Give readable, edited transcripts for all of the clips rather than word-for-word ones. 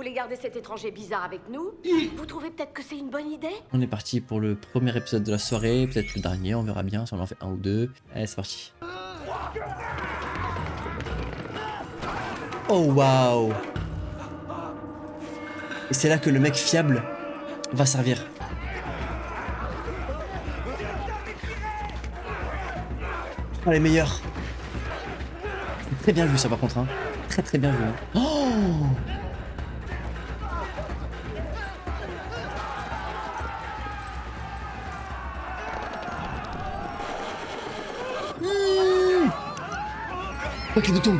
voulez garder cet étranger bizarre avec nous? Vous trouvez peut-être que c'est une bonne idée? On est parti pour le premier épisode de la soirée, peut-être le dernier, on verra bien si on en fait un ou deux. Allez, c'est parti. Oh waouh! Et c'est là que le mec fiable va servir. Oh, les meilleurs. Très bien vu ça par contre, hein. Très bien vu. Hein. Oh! Oh, qu'il nous tombe.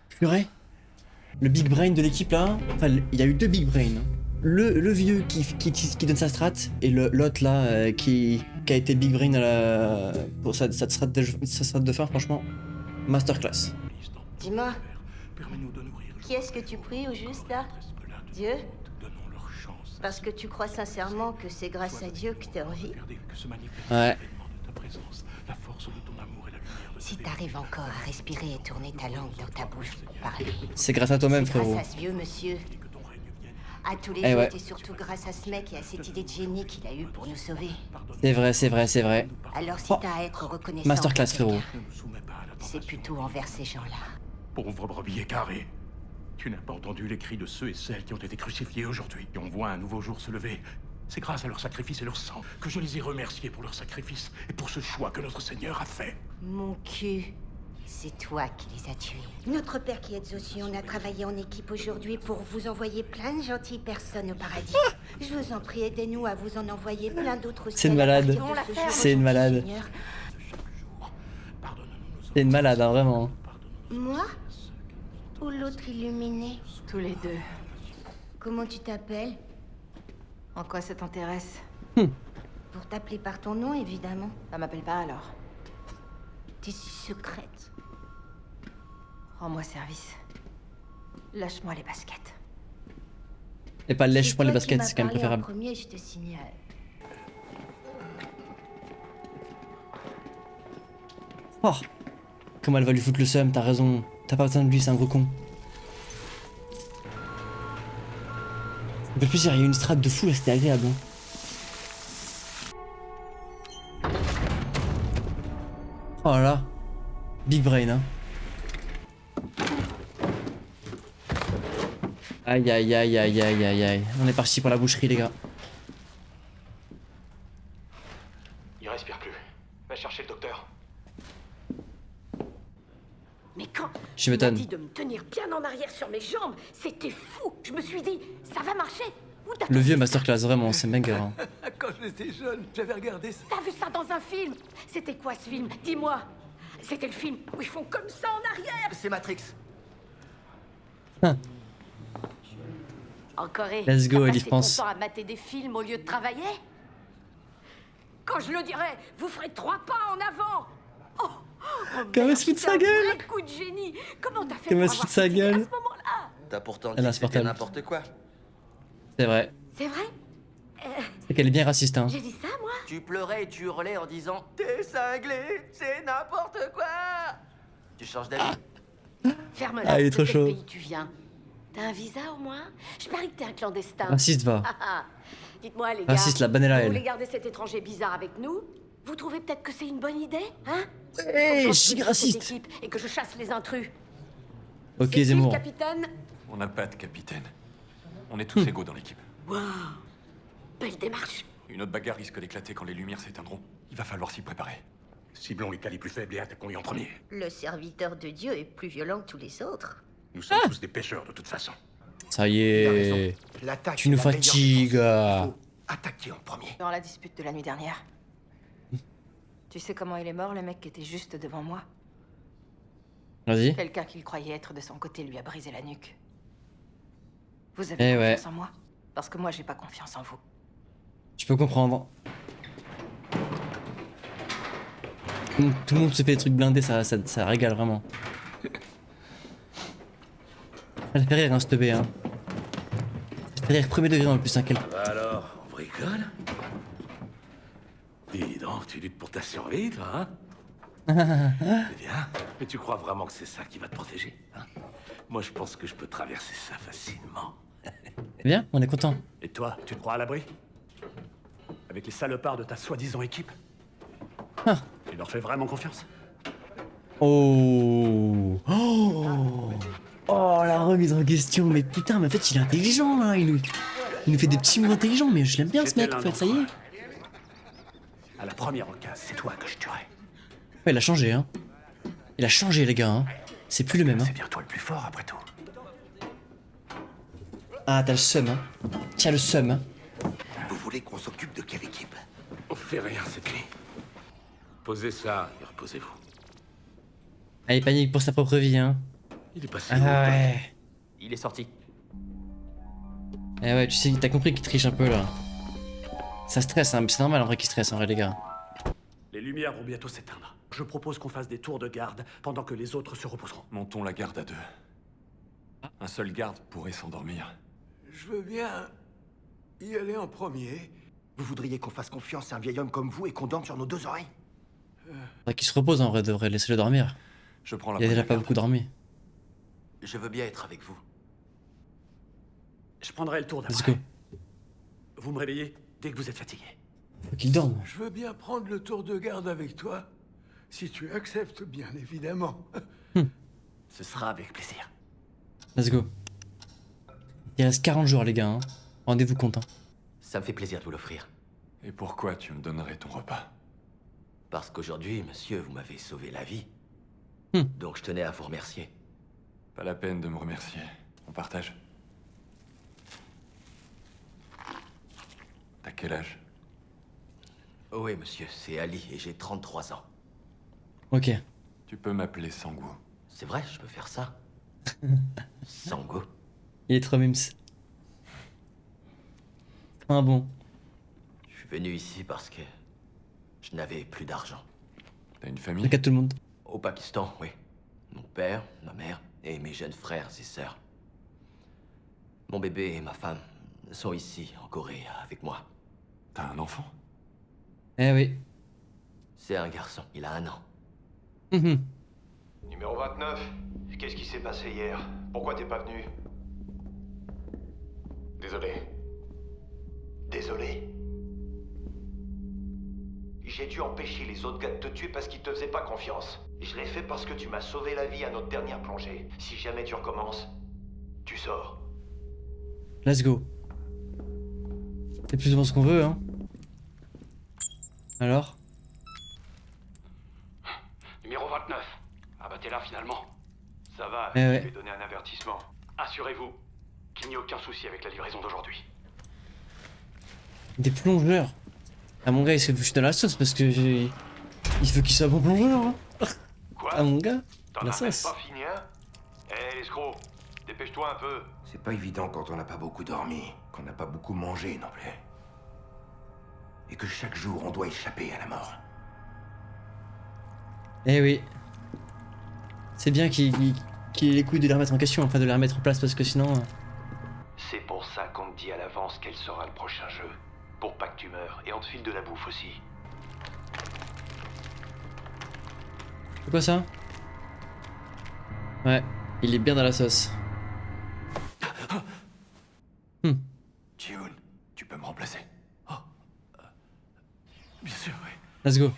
Purée. Le big brain de l'équipe là, enfin il y a eu deux big brains. Le vieux qui donne sa strat et l'autre là qui a été big brain pour sa strat de fin, franchement, masterclass. Dis-moi, qui est-ce que tu pries au juste là? Dieu? Parce que tu crois sincèrement que c'est grâce à Dieu que t'es en vie? Ouais. Si t'arrives encore à respirer et tourner ta langue dans ta bouche pour parler, C'est grâce à toi-même, c'est frérot. grâce à ce vieux monsieur. À tous les Eh jours, ouais. et surtout grâce à ce mec et à cette idée de génie qu'il a eu pour nous sauver. C'est vrai. Alors si Oh. t'as à être reconnaissant, Masterclass, pour quelqu'un, frérot. c'est plutôt envers ces gens-là. Pauvre brebis écarré. Tu n'as pas entendu les cris de ceux et celles qui ont été crucifiés aujourd'hui. Et on voit un nouveau jour se lever. C'est grâce à leur sacrifice et leur sang que je les ai remerciés pour leur sacrifice et pour ce choix que notre Seigneur a fait. Mon cul, c'est toi qui les as tués. Notre Père qui êtes aux cieux, on a travaillé en équipe aujourd'hui pour vous envoyer plein de gentilles personnes au paradis. Je vous en prie, aidez-nous à vous en envoyer plein d'autres. C'est une malade. C'est une malade. C'est une malade, hein, vraiment. Moi ou l'autre illuminé? Tous les deux. Comment tu t'appelles? En quoi ça t'intéresse? Pour t'appeler par ton nom, évidemment. Ça m'appelle pas alors. T'es si secrète. Rends-moi service. Lâche-moi les baskets. Et pas lèche C'est pour les toi qui baskets, m'as c'est quand même parlé en préférable. premier, je te signale. Oh. Comment elle va lui foutre le seum, t'as raison. T'as pas besoin de lui, c'est un gros con. Ça me fait plaisir, il y a eu une strat de fou là, c'était agréable. Hein. Oh là là. Big brain, hein. Aïe. On est parti pour la boucherie, les gars. Il respire plus. Va chercher le docteur. Mais quand Je tu m'as m'étonne. dit de me tenir bien en arrière sur mes jambes, c'était fou. Je me suis dit, ça va marcher. Où t'as Le vieux trouvé ça? masterclass, vraiment, c'est banger. Hein. Quand j'étais jeune, j'avais regardé ça. T'as vu ça dans un film? C'était quoi ce film? Dis-moi. C'était le film où ils font comme ça en arrière. C'est Matrix. Encore et Let's go, t'as Elif, passé pense. ton temps à mater des films au lieu de travailler? Quand je le dirai, vous ferez 3 pas en avant. Oh, Comment merde, elle se fout de c'est sa un gueule? vrai coup de génie. Comment t'as fait Comment elle pour se fout de avoir sa cette idée gueule? à ce moment-là? T'as pourtant Elle est dit que c'était insupportable. n'importe quoi. C'est vrai. C'est vrai? C'est qu'elle est bien raciste, hein. J'ai dit ça, moi? Tu pleurais et tu hurlais en disant t'es cinglé, c'est n'importe quoi. Tu changes d'avis? Ferme-la. Ah, il est De trop quel chaud. pays tu viens? T'as un visa au moins? Je parie que t'es un clandestin. Raciste, va. Ah, ah. Dites-moi les gars, Raciste, la banelle à vous elle. voulez garder cet étranger bizarre avec nous? Vous trouvez peut-être que c'est une bonne idée, hein? Hey, Faut que je giga recrute cette raciste. équipe et que je chasse les intrus. Ok, C'est qui, le Zemmour. capitaine? On n'a pas de capitaine. On est tous égaux dans l'équipe. Waouh, belle démarche. Une autre bagarre risque d'éclater quand les lumières s'éteindront. Il va falloir s'y préparer. Ciblons les cas les plus faibles et attaquons-les en premier. Le serviteur de Dieu est plus violent que tous les autres. Nous sommes tous des pêcheurs de toute façon. Ça y est. L'attaque. Tu nous fatigues. Attaquer en premier. Dans la dispute de la nuit dernière. Tu sais comment il est mort, le mec qui était juste devant moi? Vas-y. Quelqu'un qu'il croyait être de son côté lui a brisé la nuque. Vous Eh avez ouais. confiance en moi? Parce que moi, j'ai pas confiance en vous. Je peux comprendre. Tout le monde se fait des trucs blindés, ça régale vraiment. Elle fait rire, hein, cette B, hein. Ça fait rire premier degré en plus, hein, quel... Alors, on bricole? Dis donc, tu luttes pour ta survie, toi, hein? Eh bien, mais tu crois vraiment que c'est ça qui va te protéger, hein? Moi, je pense que je peux traverser ça facilement. Bien, on est content. Et toi, tu te crois à l'abri? Avec les salopards de ta soi-disant équipe? Ah. Tu leur fais vraiment confiance? Oh. Oh, la remise en question. Mais putain, mais en fait, il est intelligent, là. Il nous fait des petits mots intelligents, mais je l'aime bien, ce mec, en fait, ça y est. À la première occasion, c'est toi que je tuerai. Ouais, il a changé, hein. Il a changé, les gars, hein. C'est plus le même, hein. C'est bien toi le plus fort, après tout. Ah, t'as le seum, hein. Tiens, le seum, hein. Vous voulez qu'on s'occupe de quelle équipe? On fait rien cette nuit. Posez ça et reposez-vous. Ah, il panique pour sa propre vie, hein. Il est passé Ah où, ouais. Il est sorti. Eh ouais, tu sais, t'as compris qu'il triche un peu, là. Ça stresse, hein. C'est normal, en vrai, qu'il stresse, en vrai, les gars. Les lumières vont bientôt s'éteindre. Je propose qu'on fasse des tours de garde pendant que les autres se reposeront. Montons la garde à 2. Un seul garde pourrait s'endormir. Je veux bien y aller en premier. Vous voudriez qu'on fasse confiance à un vieil homme comme vous et qu'on dorme sur nos 2 oreilles? Faudrait qu'il se repose, en vrai, devrait laisser-le dormir. Je prends la Il a déjà première pas garde. beaucoup dormi. Je veux bien être avec vous. Je prendrai le tour Let's d'après. go. Vous me réveillez dès que vous êtes fatigué. Faut qu'il dorme. Je veux bien prendre le tour de garde avec toi, si tu acceptes, bien évidemment. Ce sera avec plaisir. Let's go. Il reste 40 jours, les gars, hein. Rendez-vous compte, hein. Ça me fait plaisir de vous l'offrir. Et pourquoi tu me donnerais ton repas? Parce qu'aujourd'hui, monsieur, vous m'avez sauvé la vie. Hmm. Donc je tenais à vous remercier. Pas la peine de me remercier. On partage. T'as quel âge? Oui, monsieur, c'est Ali et j'ai 33 ans. Ok. Tu peux m'appeler Sangwoo. C'est vrai, je peux faire ça. Sango. Il est trop mimes. Ah bon. Je suis venu ici parce que je n'avais plus d'argent. T'as une famille? Regarde tout le monde. Au Pakistan, oui. Mon père, ma mère et mes jeunes frères et sœurs. Mon bébé et ma femme sont ici, en Corée, avec moi. T'as un enfant? Eh oui. C'est un garçon, il a 1 an. Mhm. Numéro 29, qu'est-ce qui s'est passé hier? Pourquoi t'es pas venu? Désolé. Désolé. J'ai dû empêcher les autres gars de te tuer parce qu'ils te faisaient pas confiance. Je l'ai fait parce que tu m'as sauvé la vie à notre dernière plongée. Si jamais tu recommences, tu sors. Let's go. C'est plus ou moins ce qu'on veut, hein. Alors? Numéro 29. Ah bah t'es là finalement. Ça va, Eh je ouais. vais donner un avertissement. Assurez-vous qu'il n'y a aucun souci avec la livraison d'aujourd'hui. Des plongeurs. Ah mon gars, il s'est foutu dans la sauce parce que j'ai... Il veut qu'il soit bon plongeur, hein. Quoi? Ah mon gars, T'en la as même sauce. pas fini, hein? Hé, l'escroc, dépêche-toi un peu. C'est pas évident quand on n'a pas beaucoup dormi, qu'on n'a pas beaucoup mangé non plus. Et que chaque jour on doit échapper à la mort. Eh oui. C'est bien qu'il ait les couilles de les remettre en question, enfin de les remettre en place parce que sinon... C'est pour ça qu'on te dit à l'avance quel sera le prochain jeu. Pour pas que tu meurs, et on te file de la bouffe aussi. C'est quoi ça? Ouais, il est bien dans la sauce. Ji-hoon, tu peux me remplacer? Bien sûr, oui. Let's go.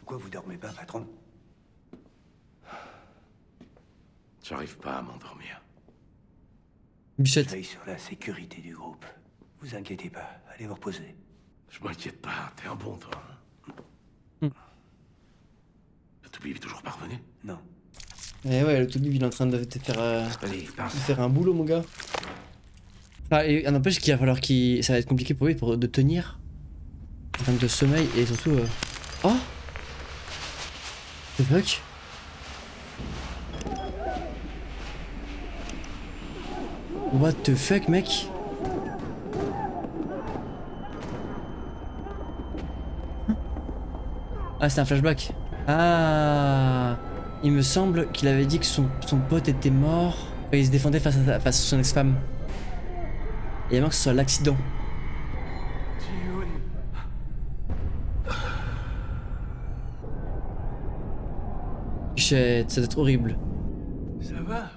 Pourquoi vous dormez pas, patron? J'arrive pas à m'endormir. Bichette. Veille sur la sécurité du groupe. Vous inquiétez pas, allez vous reposer. Je m'inquiète pas, t'es un bon, toi. Le Toubib est toujours parvenu? Non. Eh ouais, le Toubib il est en train de te faire, Allez, de pince. faire un boulot, mon gars. Ah, et n'empêche qu'il va falloir qu'il... Ça va être compliqué pour lui de tenir. En termes de sommeil et surtout... Oh! The fuck? What the fuck, mec? Ah, c'est un flashback. Ah, il me semble qu'il avait dit que son pote était mort quand il se défendait face à son ex-femme. Et avant que ce soit l'accident. Shit, ça doit être horrible. Ça va?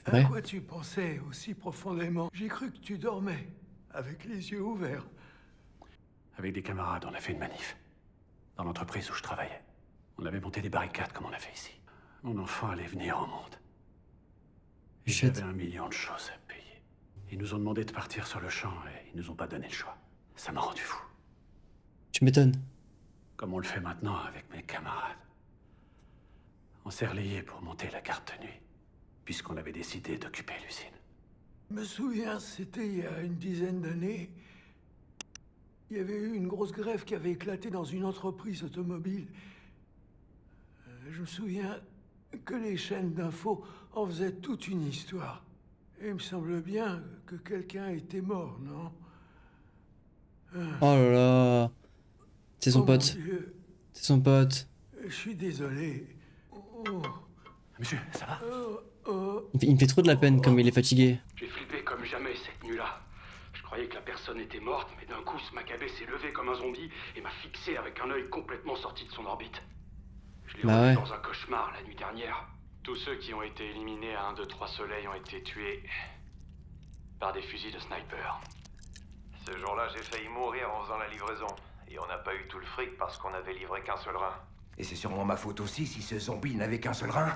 À Ouais. quoi tu pensais aussi profondément? J'ai cru que tu dormais, avec les yeux ouverts. Avec des camarades, on a fait une manif. Dans l'entreprise où je travaillais. On avait monté des barricades comme on a fait ici. Mon enfant allait venir au monde. Et Shit. j'avais 1 million de choses à payer. Ils nous ont demandé de partir sur le champ et ils nous ont pas donné le choix. Ça m'a rendu fou. Tu m'étonnes. Comme on le fait maintenant avec mes camarades. On s'est relayé pour monter la garde de nuit, puisqu'on avait décidé d'occuper l'usine. Je me souviens, c'était il y a une dizaine d'années. Il y avait eu une grosse grève qui avait éclaté dans une entreprise automobile. Je me souviens que les chaînes d'infos en faisaient toute une histoire. Et il me semble bien que quelqu'un était mort, non? Oh là là. C'est son Oh, pote. mon Dieu. C'est son pote. Je suis désolé. Oh, Monsieur, ça va? Il me fait trop de la peine comme il est fatigué. J'ai flippé comme jamais cette nuit-là. Je croyais que la personne était morte, mais d'un coup, ce macabé s'est levé comme un zombie et m'a fixé avec un œil complètement sorti de son orbite. Je l'ai Bah revu ouais. dans un cauchemar la nuit dernière. Tous ceux qui ont été éliminés à 1, 2, 3 soleils ont été tués par des fusils de sniper. Ce jour-là, j'ai failli mourir en faisant la livraison. Et on n'a pas eu tout le fric parce qu'on avait livré qu'un seul rein. Et c'est sûrement ma faute aussi si ce zombie n'avait qu'un seul rein.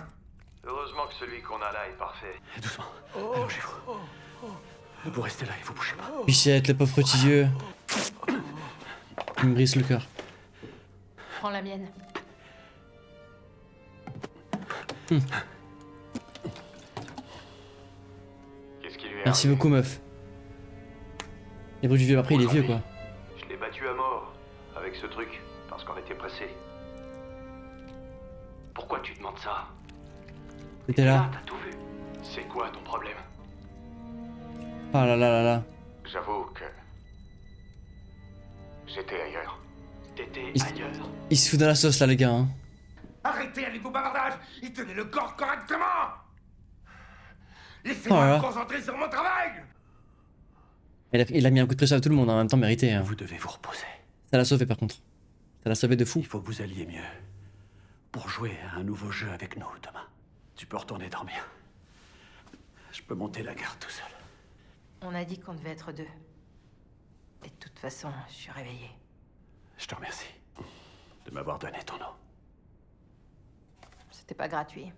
Heureusement que celui qu'on a là est parfait. Doucement, allongez-vous. Vous restez là et vous bougez pas. Bichette, le pauvre petit vieux. Il me brise le cœur. Prends la mienne. Qu'est-ce qui lui est Merci arrivé? beaucoup, meuf. Les bruits du vieux, après il est vieux quoi. Je l'ai battu à mort avec ce truc parce qu'on était pressés. Pourquoi tu demandes ça? T'étais là. T'as tout vu. C'est quoi ton problème? Ah là là là là. J'avoue que j'étais ailleurs. T'étais Il- ailleurs. Il se fout dans la sauce là les gars. Hein. Arrêtez avec vos bavardages. Il tenait le corps correctement. Oh Laissez-moi là là. me concentrer sur mon travail. Il a mis un coup de pression à tout le monde en même temps mérité. Hein. Vous devez vous reposer. Ça l'a sauvé par contre. Ça l'a sauvé de fou. Il faut que vous alliez mieux. Pour jouer à un nouveau jeu avec nous demain. Tu peux retourner dormir. Je peux monter la garde tout seul. On a dit qu'on devait être 2. Et de toute façon, je suis réveillée. Je te remercie de m'avoir donné ton eau. C'était pas gratuit.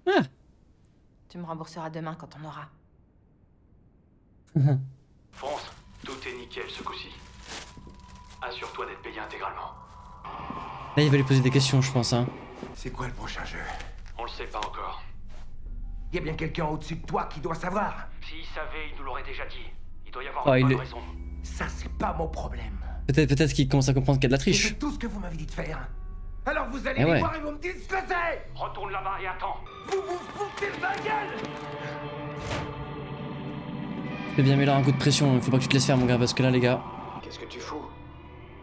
Ah. Tu me rembourseras demain quand on aura. Fonce, tout est nickel ce coup-ci. Assure-toi d'être payé intégralement. Là il va lui poser des questions je pense. Hein. C'est quoi le prochain jeu? On le sait pas encore. Il y a bien quelqu'un au-dessus de toi qui doit savoir. S'il savait, il nous l'aurait déjà dit. Il doit y avoir Oh, une il bonne est- raison. Ça, c'est pas mon problème. Peut-être qu'il commence à comprendre qu'il y a de la Et triche. c'est tout ce que vous m'avez dit de faire. Alors vous allez Eh les ouais. voir et vous me dites ce que c'est. Retourne là-bas et attends. Vous vous foutez de ma gueule. Fais bien mais là un coup de pression, faut pas que tu te laisses faire mon gars parce que là les gars. Qu'est-ce que tu fous?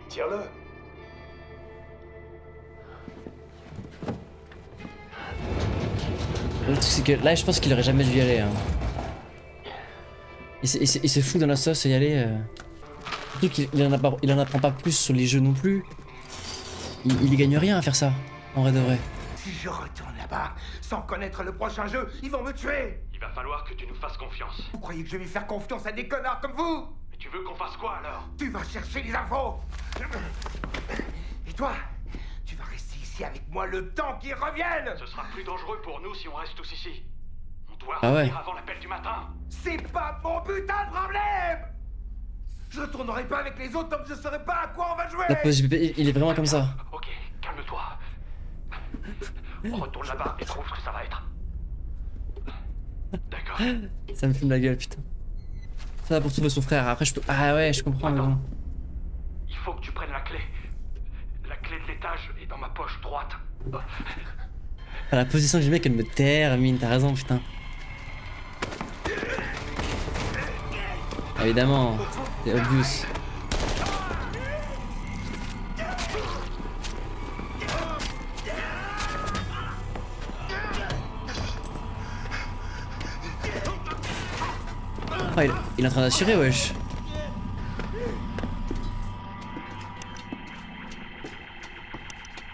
Tire-le. Le truc c'est que là je pense qu'il aurait jamais dû y aller. Hein. Il se fout dans la sauce et y aller. Surtout qu'il en apprend pas plus sur les jeux non plus. Il y gagne rien à faire ça, en vrai de vrai. Si je retourne là-bas, sans connaître le prochain jeu, ils vont me tuer. Il va falloir que tu nous fasses confiance. Vous croyez que je vais faire confiance à des connards comme vous? Mais tu veux qu'on fasse quoi alors? Tu vas chercher les infos. Et toi, tu vas rester ici avec moi le temps qu'ils reviennent. Ce sera plus dangereux pour nous si on reste tous ici. On doit Ah ouais. revenir avant l'appel du matin. C'est pas mon putain de problème. Je retournerai pas avec les autres tant que je saurai pas à quoi on va jouer. La pause JPP, il est vraiment comme ça. Ok, calme-toi. Retourne là-bas et trouve ce que ça va être. D'accord. Ça me fume la gueule, putain. Ça va pour trouver son frère, après je peux... Ah ouais, je comprends, mais bon. Il faut que tu prennes la clé. La clé de l'étage est dans ma poche droite. Ah, la position du mec, elle me termine, t'as raison, putain. Évidemment, c'est obvious. Oh, il est en train d'assurer, wesh.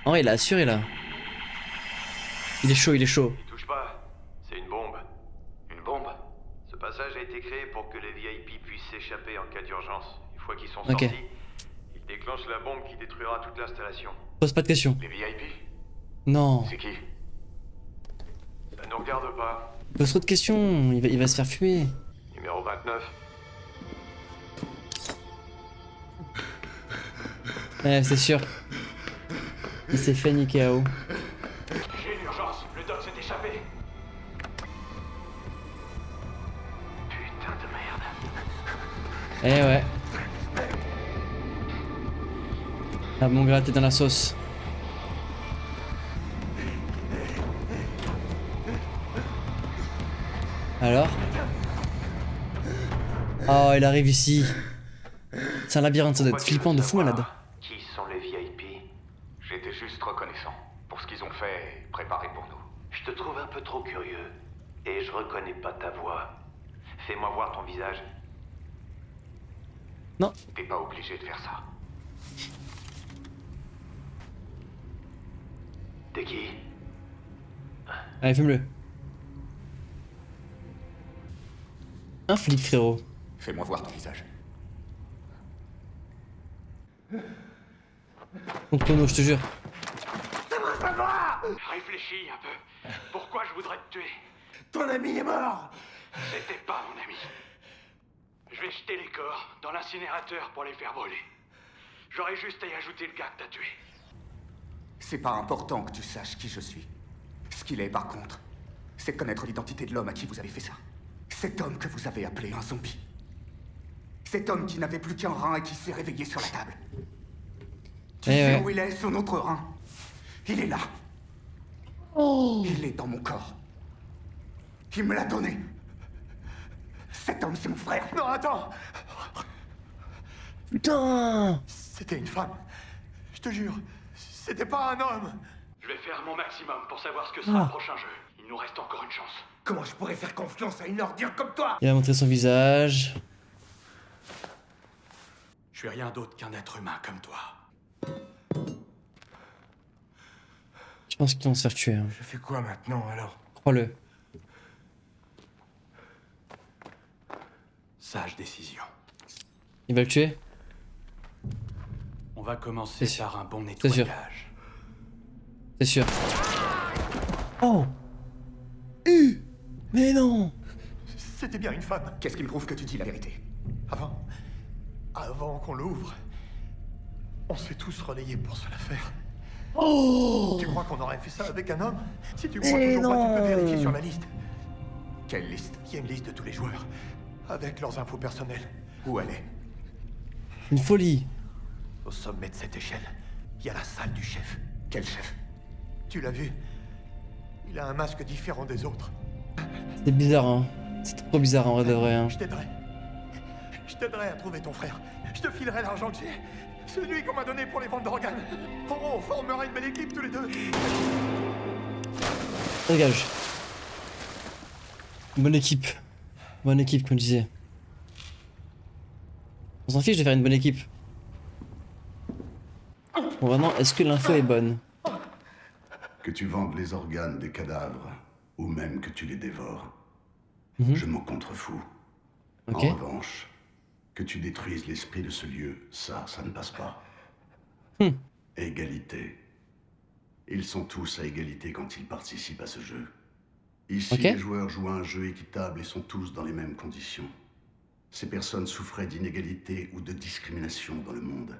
Oh, il a assuré là. Il est chaud, il est chaud. N'y touche pas. C'est une bombe. Une bombe? Ce passage a été créé pour que les VIP puissent s'échapper en cas d'urgence. Une fois qu'ils sont Ok. sortis, ils déclenchent la bombe qui détruira toute l'installation. Pose pas de questions. Les VIP? Non. C'est qui? Ça nous regarde pas. Pose trop de questions, il va se faire fumer. Numéro 29. Ouais, c'est sûr. Il s'est fait niquer à haut. J'ai une urgence. Le doc s'est échappé. Putain de merde. Eh ouais. Ah mon gars, t'es dans la sauce. Alors? Oh, il arrive ici. C'est un labyrinthe, ça doit être flippant de fou malade. Qui sont les VIP? J'étais juste reconnaissant pour ce qu'ils ont fait et préparé pour nous. Je te trouve un peu trop curieux et je reconnais pas ta voix. Fais-moi voir ton visage. Non. T'es pas obligé de faire ça. T'es qui? Allez, fume-le. Un flic, frérot. Fais-moi voir ton visage. Contre Pono, je te jure. Réfléchis un peu. Pourquoi je voudrais te tuer? Ton ami est mort! C'était pas mon ami. Je vais jeter les corps dans l'incinérateur pour les faire brûler. J'aurais juste à y ajouter le gars que t'as tué. C'est pas important que tu saches qui je suis. Ce qu'il est, par contre, c'est de connaître l'identité de l'homme à qui vous avez fait ça. Cet homme que vous avez appelé un zombie. Cet homme qui n'avait plus qu'un rein et qui s'est réveillé sur la table. Tu sais où il est, son autre rein? Il est là. Oh. Il est dans mon corps. Il me l'a donné. Cet homme, c'est mon frère. Non, attends! Putain! C'était une femme. Je te jure, c'était pas un homme. Je vais faire mon maximum pour savoir ce que sera le prochain jeu. Il nous reste encore une chance. Comment je pourrais faire confiance à une ordure comme toi? Il a montré son visage. Je suis rien d'autre qu'un être humain comme toi. Je pense qu'ils vont se faire tuer. Hein. Je fais quoi maintenant alors? Crois-le. Sage décision. Il va le tuer? On va commencer C'est sûr. par un bon C'est sûr. nettoyage. C'est sûr. Oh! Mais non! C'était bien une femme. Qu'est-ce qui me prouve que tu dis la vérité? Avant qu'on l'ouvre, on s'est tous relayés pour se la faire. Oh! Tu crois qu'on aurait fait ça avec un homme? Si tu crois toujours pas, tu peux vérifier sur la liste. Quelle liste? Il y a une liste de tous les joueurs, avec leurs infos personnelles. Où elle est? Une folie. Au sommet de cette échelle, il y a la salle du chef. Quel chef? Tu l'as vu? Il a un masque différent des autres. C'est bizarre, hein. C'est trop bizarre en vrai de vrai. Hein. Je t'aiderai. Je t'aiderai à trouver ton frère. Je te filerai l'argent que j'ai. Celui qu'on m'a donné pour les ventes d'organes. On formera une belle équipe tous les deux. Dégage. Bonne équipe. Bonne équipe, comme je disais. On s'en fiche de faire une bonne équipe. Bon, maintenant, est-ce que l'info est bonne? Que tu vendes les organes des cadavres, ou même que tu les dévores, je m'en contrefous. Ok. En revanche, que tu détruises l'esprit de ce lieu, ça ne passe pas. Égalité. Ils sont tous à égalité quand ils participent à ce jeu. Ici, Ok. les joueurs jouent à un jeu équitable et sont tous dans les mêmes conditions. Ces personnes souffraient d'inégalité ou de discrimination dans le monde.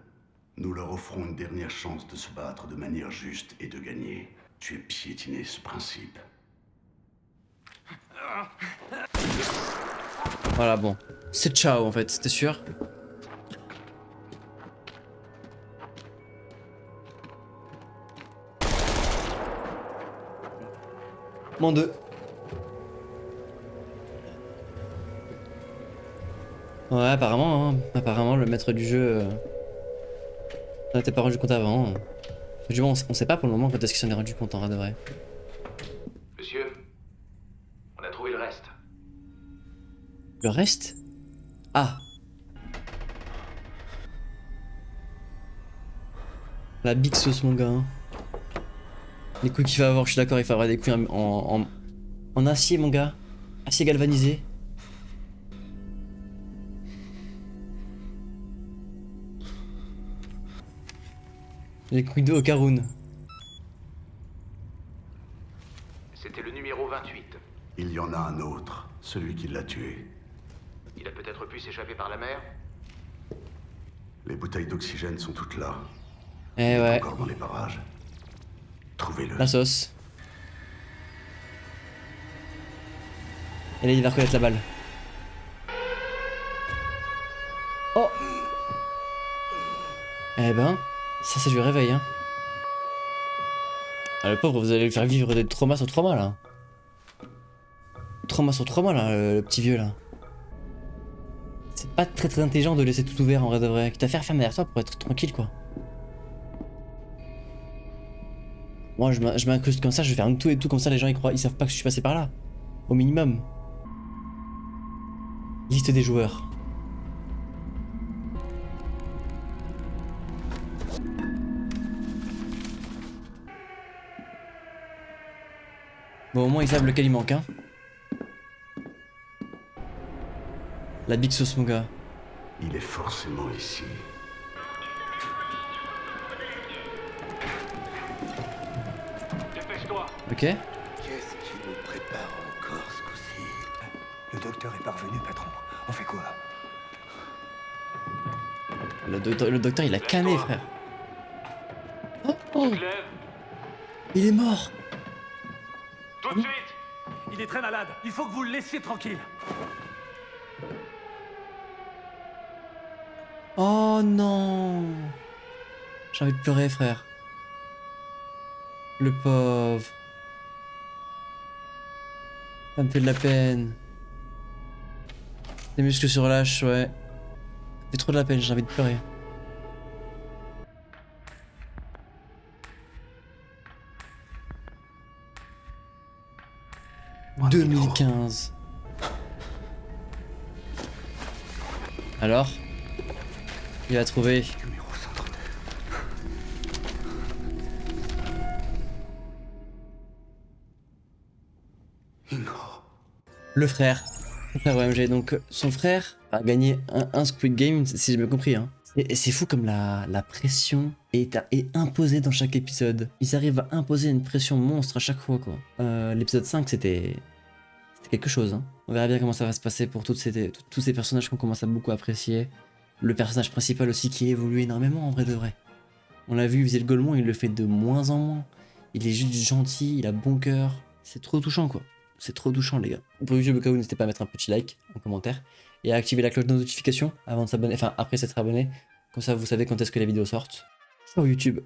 Nous leur offrons une dernière chance de se battre de manière juste et de gagner. Tu as piétiné ce principe. Voilà, bon. C'est ciao en fait, c'était sûr. Mon 2. Ouais, apparemment, hein. Apparemment, le maître du jeu n'en était pas rendu compte avant. Du moins, on sait pas pour le moment quand est-ce qu'il s'en est rendu compte en vrai de vrai. Monsieur, on a trouvé le reste. Le reste? Ah. La big sauce, mon gars. Hein. Les couilles qu'il va avoir, je suis d'accord, il faut avoir des couilles en acier, mon gars. Acier galvanisé. Les couilles de Okarun. C'était le numéro 28. Il y en a un autre, celui qui l'a tué. Il a peut-être pu s'échapper par la mer. Les bouteilles d'oxygène sont toutes là. Eh Il est ouais. encore dans les parages. Trouvez-le. La sauce. Et là, il va reconnaître la balle. Oh! Eh ben, ça c'est du réveil, hein. Ah, le pauvre, vous allez lui faire vivre des traumas sur traumas, là. Trauma sur trauma, là, le petit vieux, là. C'est pas très intelligent de laisser tout ouvert, en vrai de vrai. Quitte à faire fermer derrière toi pour être tranquille, quoi. Moi, je m'incruste comme ça, je vais faire un tout et tout comme ça, les gens ils croient, ils savent pas que je suis passé par là. Au minimum. Liste des joueurs. Bon, au moins ils savent lequel il manque, hein. La Big Sauce, mon gars. Il est forcément ici. Dépêche-toi. Ok. Qu'est-ce qui nous prépare encore ce coup-ci? Le docteur est parvenu, patron. On fait quoi? Le docteur il a camé, frère. Oh, oh. Tu te lèves. Il est mort. Tout de suite. Il est très malade. Il faut que vous le laissiez tranquille. Oh non. J'ai envie de pleurer, frère. Le pauvre. Ça me fait de la peine. Les muscles se relâchent, ouais. Ça fait trop de la peine, j'ai envie de pleurer. « 2015. » Alors? Il a trouvé. Le frère. Le frère OMG. Donc son frère a gagné un Squid Game, si j'ai bien compris. Hein. Et c'est fou comme la pression est imposée dans chaque épisode. Ils arrivent à imposer une pression monstre à chaque fois, quoi. L'épisode 5, c'était quelque chose. Hein. On verra bien comment ça va se passer pour tous ces personnages qu'on commence à beaucoup apprécier. Le personnage principal aussi qui évolue énormément en vrai de vrai. On l'a vu, il faisait le Golemon, il le fait de moins en moins. Il est juste gentil, il a bon cœur. C'est trop touchant, quoi. C'est trop touchant, les gars. Pour YouTube, au cas où, n'hésitez pas à mettre un petit like, un commentaire, et à activer la cloche de notification avant de s'abonner, enfin après s'être abonné. Comme ça, vous savez quand est-ce que les vidéos sortent. Ciao YouTube.